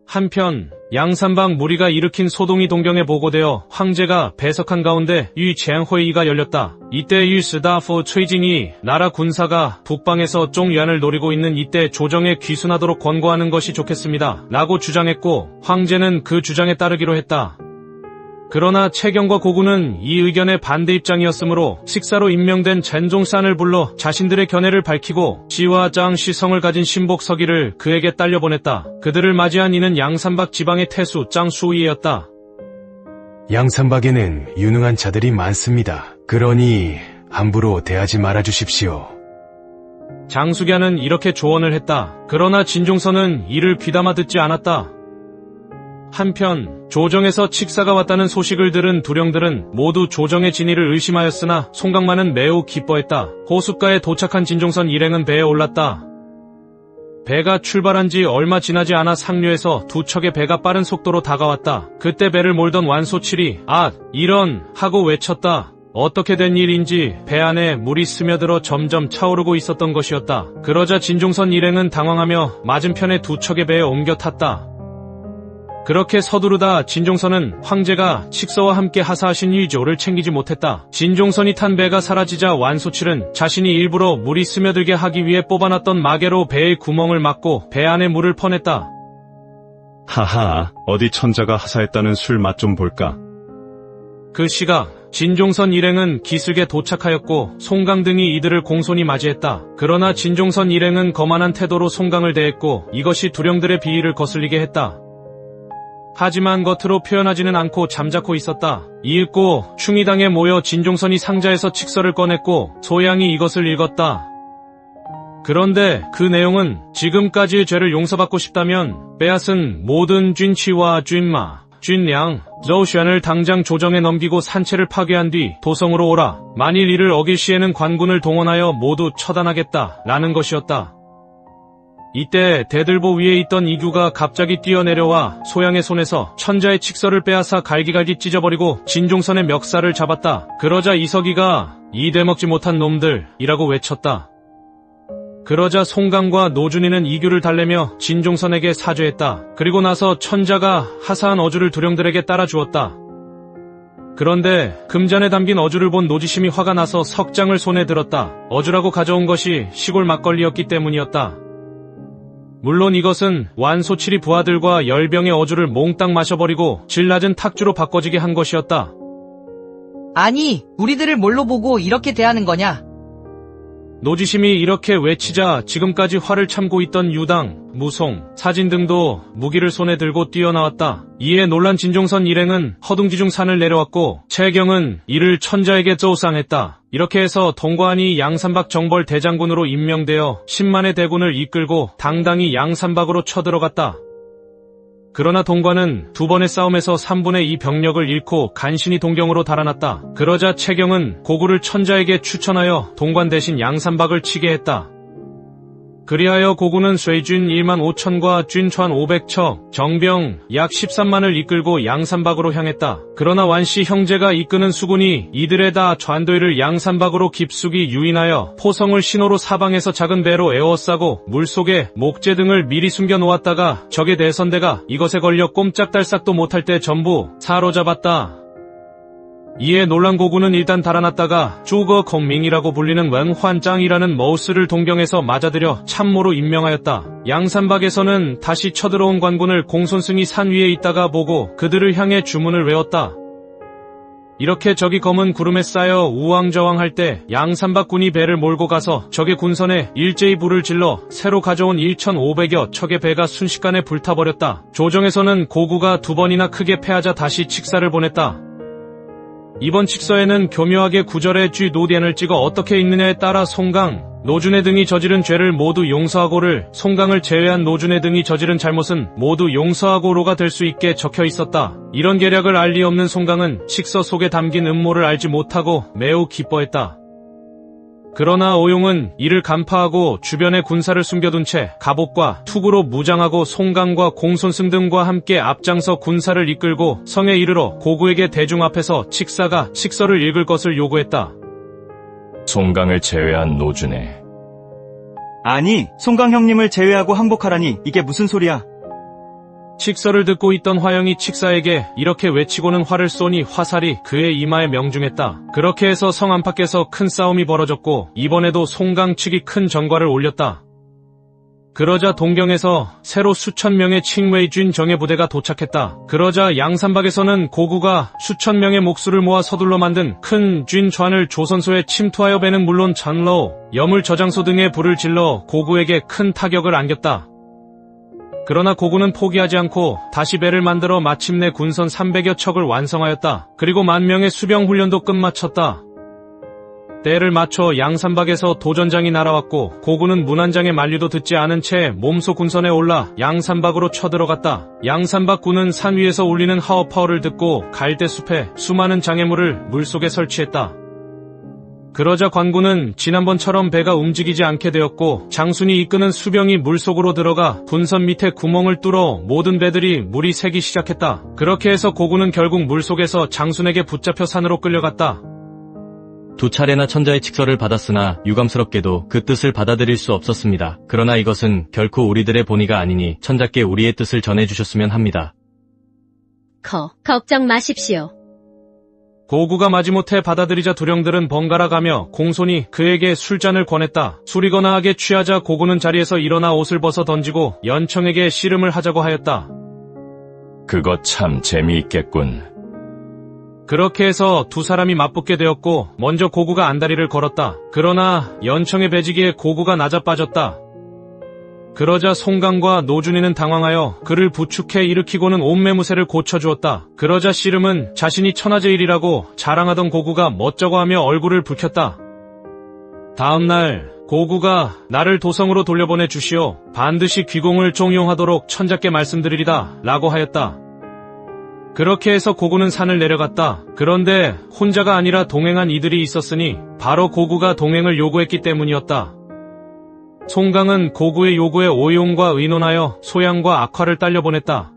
한편 양산박 무리가 일으킨 소동이 동경에 보고되어 황제가 배석한 가운데 유쟁회의가 열렸다. 이때 유스다포 최징이 나라 군사가 북방에서 쫑유안을 노리고 있는 이때 조정에 귀순하도록 권고하는 것이 좋겠습니다 라고 주장했고, 황제는 그 주장에 따르기로 했다. 그러나 채경과 고구는 이 의견에 반대 입장이었으므로 식사로 임명된 젠종산을 불러 자신들의 견해를 밝히고 지와 짱시성을 가진 신복 서기를 그에게 딸려보냈다. 그들을 맞이한 이는 양산박 지방의 태수 짱수이였다. 양산박에는 유능한 자들이 많습니다. 그러니 함부로 대하지 말아주십시오. 장수갸는 이렇게 조언을 했다. 그러나 진종선은 이를 귀담아 듣지 않았다. 한편 조정에서 칙사가 왔다는 소식을 들은 두령들은 모두 조정의 진위를 의심하였으나 송강만은 매우 기뻐했다. 호숫가에 도착한 진종선 일행은 배에 올랐다. 배가 출발한 지 얼마 지나지 않아 상류에서 두 척의 배가 빠른 속도로 다가왔다. 그때 배를 몰던 완소칠이 "아, 이런!" 하고 외쳤다. 어떻게 된 일인지 배 안에 물이 스며들어 점점 차오르고 있었던 것이었다. 그러자 진종선 일행은 당황하며 맞은편의 두 척의 배에 옮겨 탔다. 그렇게 서두르다 진종선은 황제가 칙서와 함께 하사하신 위조를 챙기지 못했다. 진종선이 탄 배가 사라지자 완소칠은 자신이 일부러 물이 스며들게 하기 위해 뽑아놨던 마개로 배의 구멍을 막고 배 안에 물을 퍼냈다. 하하, 어디 천자가 하사했다는 술 맛 좀 볼까? 그 시각 진종선 일행은 기슭에 도착하였고 송강 등이 이들을 공손히 맞이했다. 그러나 진종선 일행은 거만한 태도로 송강을 대했고 이것이 두령들의 비위를 거슬리게 했다. 하지만 겉으로 표현하지는 않고 잠자코 있었다. 이윽고 충의당에 모여 진종선이 상자에서 칙서를 꺼냈고 소양이 이것을 읽었다. 그런데 그 내용은 지금까지의 죄를 용서받고 싶다면 빼앗은 모든 쥔치와 쥔마, 쥔량, 저우슈안을 당장 조정에 넘기고 산채를 파괴한 뒤 도성으로 오라. 만일 이를 어길 시에는 관군을 동원하여 모두 처단하겠다 라는 것이었다. 이때 대들보 위에 있던 이규가 갑자기 뛰어내려와 소양의 손에서 천자의 칙서를 빼앗아 갈기갈기 찢어버리고 진종선의 멱살을 잡았다. 그러자 이석이가 "이 되먹지 못한 놈들이라고 외쳤다. 그러자 송강과 노준이는 이규를 달래며 진종선에게 사죄했다. 그리고 나서 천자가 하사한 어주를 두령들에게 따라주었다. 그런데 금잔에 담긴 어주를 본 노지심이 화가 나서 석장을 손에 들었다. 어주라고 가져온 것이 시골 막걸리였기 때문이었다. 물론 이것은 완소칠이 부하들과 열병의 어주를 몽땅 마셔버리고 질 낮은 탁주로 바꿔지게 한 것이었다. 아니, 우리들을 뭘로 보고 이렇게 대하는 거냐? 노지심이 이렇게 외치자 지금까지 화를 참고 있던 유당, 무송, 사진 등도 무기를 손에 들고 뛰어나왔다. 이에 놀란 진종선 일행은 허둥지중 산을 내려왔고 채경은 이를 천자에게 쪼상했다. 이렇게 해서 동관이 양산박 정벌 대장군으로 임명되어 10만의 대군을 이끌고 당당히 양산박으로 쳐들어갔다. 그러나 동관은 두 번의 싸움에서 3분의 2 병력을 잃고 간신히 동경으로 달아났다. 그러자 채경은 고구를 천자에게 추천하여 동관 대신 양산박을 치게 했다. 그리하여 고구는 쇠준 1만 5천과 쥔천 500척, 정병 약 13만을 이끌고 양산박으로 향했다. 그러나 완씨 형제가 이끄는 수군이 이들의 다 좌도이를 양산박으로 깊숙이 유인하여 포성을 신호로 사방에서 작은 배로 에워싸고 물속에 목재 등을 미리 숨겨놓았다가 적의 대선대가 이것에 걸려 꼼짝달싹도 못할 때 전부 사로잡았다. 이에 놀란 고구는 일단 달아났다가 쭈거孔明이라고 불리는 웬환짱이라는 머우스를 동경에서 맞아들여 참모로 임명하였다. 양산박에서는 다시 쳐들어온 관군을 공손승이 산 위에 있다가 보고 그들을 향해 주문을 외웠다. 이렇게 적이 검은 구름에 쌓여 우왕좌왕할 때 양산박군이 배를 몰고 가서 적의 군선에 일제히 불을 질러 새로 가져온 1,500여 척의 배가 순식간에 불타버렸다. 조정에서는 고구가 두 번이나 크게 패하자 다시 칙사를 보냈다. 이번 칙서에는 교묘하게 구절에 쥐 노디안을 찍어 어떻게 읽느냐에 따라 송강, 노준의 등이 저지른 죄를 모두 용서하고를, 송강을 제외한 노준의 등이 저지른 잘못은 모두 용서하고로가 될 수 있게 적혀 있었다. 이런 계략을 알 리 없는 송강은 칙서 속에 담긴 음모를 알지 못하고 매우 기뻐했다. 그러나 오용은 이를 간파하고 주변에 군사를 숨겨둔 채 갑옷과 투구로 무장하고 송강과 공손승 등과 함께 앞장서 군사를 이끌고 성에 이르러 고구에게 대중 앞에서 칙사가 칙서를 읽을 것을 요구했다. 송강을 제외한 노준에 아니, 송강 형님을 제외하고 항복하라니 이게 무슨 소리야? 칙서를 듣고 있던 화영이 칙사에게 이렇게 외치고는 활을 쏘니 화살이 그의 이마에 명중했다. 그렇게 해서 성 안팎에서 큰 싸움이 벌어졌고 이번에도 송강 측이 큰 전과를 올렸다. 그러자 동경에서 새로 수천 명의 칭웨이준 정예 부대가 도착했다. 그러자 양산박에서는 고구가 수천 명의 목수를 모아 서둘러 만든 큰 쥔좌을 조선소에 침투하여 배는 물론 장로, 여물 저장소 등에 불을 질러 고구에게 큰 타격을 안겼다. 그러나 고구는 포기하지 않고 다시 배를 만들어 마침내 군선 300여 척을 완성하였다. 그리고 10,000명의 수병 훈련도 끝마쳤다. 때를 맞춰 양산박에서 도전장이 날아왔고 고구는 문안장의 만류도 듣지 않은 채 몸소 군선에 올라 양산박으로 쳐들어갔다. 양산박군은 산 위에서 울리는 하어파어를 듣고 갈대숲에 수많은 장애물을 물속에 설치했다. 그러자 관군은 지난번처럼 배가 움직이지 않게 되었고 장순이 이끄는 수병이 물속으로 들어가 군선 밑에 구멍을 뚫어 모든 배들이 물이 새기 시작했다. 그렇게 해서 고구는 결국 물속에서 장순에게 붙잡혀 산으로 끌려갔다. 2차례나 천자의 칙서를 받았으나 유감스럽게도 그 뜻을 받아들일 수 없었습니다. 그러나 이것은 결코 우리들의 본의가 아니니 천자께 우리의 뜻을 전해주셨으면 합니다. 걱정 마십시오. 고구가 마지못해 받아들이자 두령들은 번갈아 가며 공손히 그에게 술잔을 권했다. 술이 거나하게 취하자 고구는 자리에서 일어나 옷을 벗어 던지고 연청에게 씨름을 하자고 하였다. 그것 참 재미있겠군. 그렇게 해서 두 사람이 맞붙게 되었고 먼저 고구가 안다리를 걸었다. 그러나 연청의 배지기에 고구가 낮아빠졌다. 그러자 송강과 노준이는 당황하여 그를 부축해 일으키고는 옷매무새를 고쳐주었다. 그러자 씨름은 자신이 천하제일이라고 자랑하던 고구가 멋쩍어 하며 얼굴을 붉혔다. 다음날 고구가 나를 도성으로 돌려보내 주시오. 반드시 귀공을 종용하도록 천자께 말씀드리리다 라고 하였다. 그렇게 해서 고구는 산을 내려갔다. 그런데 혼자가 아니라 동행한 이들이 있었으니 바로 고구가 동행을 요구했기 때문이었다. 송강은 고구의 요구에 오용과 의논하여 소양과 악화를 딸려보냈다.